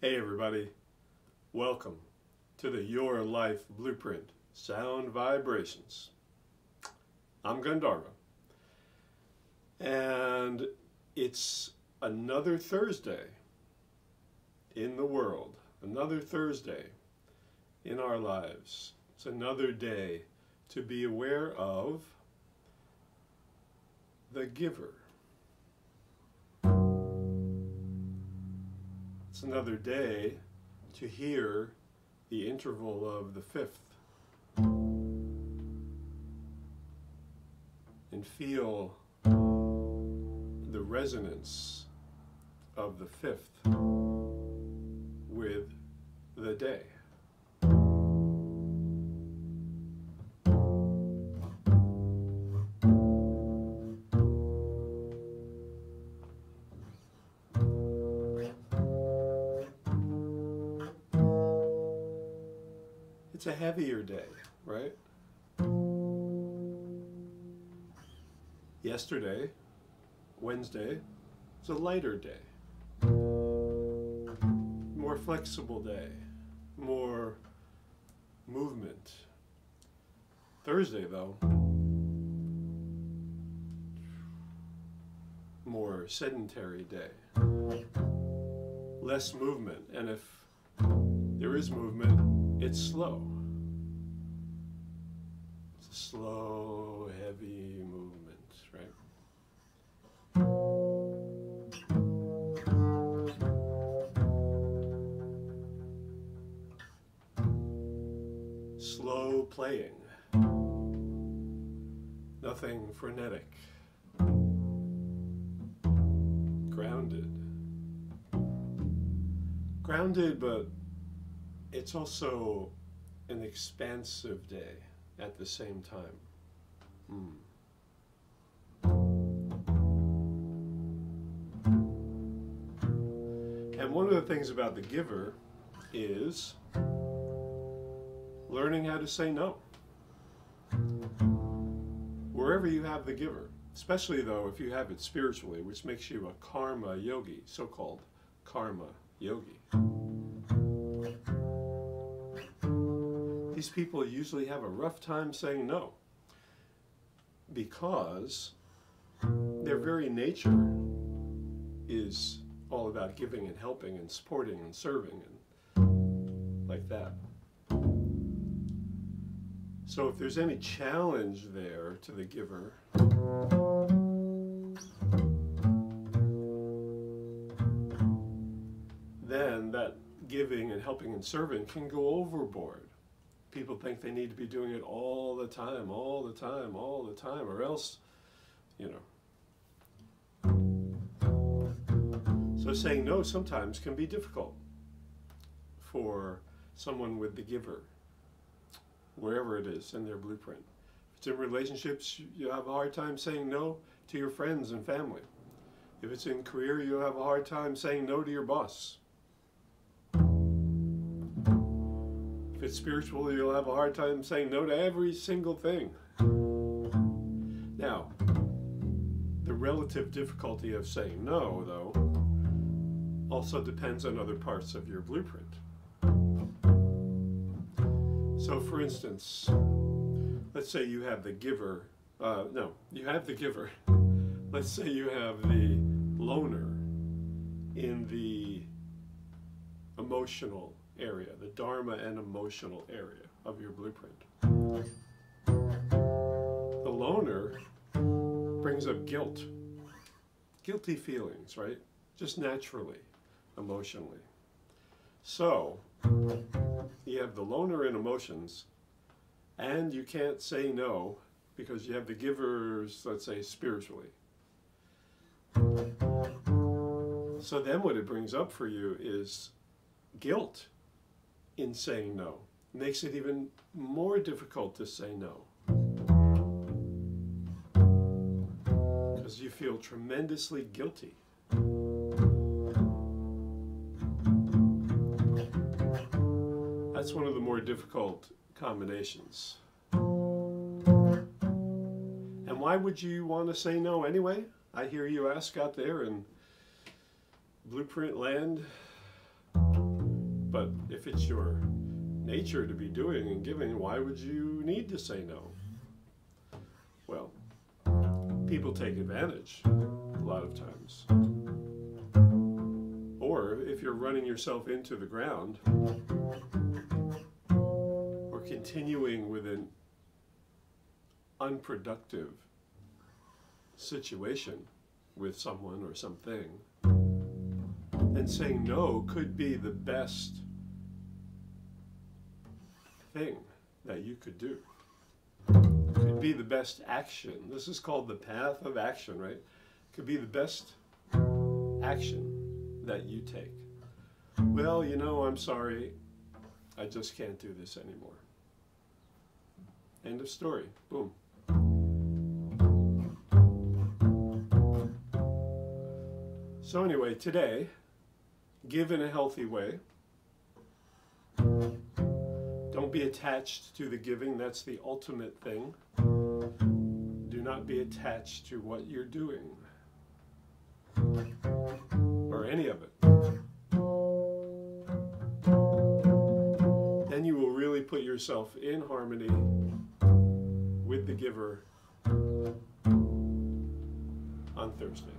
Hey everybody, welcome to the Your Life Blueprint Sound Vibrations. I'm Gandharva, and it's another Thursday in the world, another Thursday in our lives. It's another day to be aware of the giver. It's another day to hear the interval of the fifth and feel the resonance of the fifth with the day. It's a heavier day, right? Yesterday, Wednesday, was a lighter day. More flexible day, more movement. Thursday, though, more sedentary day. Less movement, and if there is movement, it's slow. It's a slow, heavy movement, right? Slow playing. Nothing frenetic. Grounded. Grounded, but it's also an expansive day at the same time. And one of the things about the giver is learning how to say no. Wherever you have the giver, especially though if you have it spiritually, which makes you a karma yogi, so-called karma yogi. These people usually have a rough time saying no because their very nature is all about giving and helping and supporting and serving and like that. So if there's any challenge there to the giver, then that giving and helping and serving can go overboard. People think they need to be doing it all the time, all the time, all the time, or else, you know. So saying no sometimes can be difficult for someone with the giver, wherever it is in their blueprint. If it's in relationships, you have a hard time saying no to your friends and family. If it's in career, you have a hard time saying no to your boss. If it's spiritual, you'll have a hard time saying no to every single thing. Now, the relative difficulty of saying no, though, also depends on other parts of your blueprint. So, for instance, let's say you have the giver. You have the giver. Let's say you have the loner in the emotional area, the Dharma and emotional area of your blueprint. The loner brings up guilt, guilty feelings, right? Just naturally, emotionally. So, you have the loner in emotions, and you can't say no because you have the givers, let's say, spiritually. So then what it brings up for you is guilt in saying no. It makes it even more difficult to say no. Because you feel tremendously guilty. That's one of the more difficult combinations. And why would you want to say no anyway? I hear you ask out there in Blueprint Land. But if it's your nature to be doing and giving, why would you need to say no? Well, people take advantage a lot of times. Or if you're running yourself into the ground or continuing with an unproductive situation with someone or something, then saying no could be the best thing that you could do. Could be the best action. This is called the path of action, right? Could be the best action that you take. Well, you know, I'm sorry, I just can't do this anymore. End of story. Boom. So anyway, today, give in a healthy way. Don't be attached to the giving. That's the ultimate thing. Do not be attached to what you're doing or any of it. Then you will really put yourself in harmony with the giver on Thursday.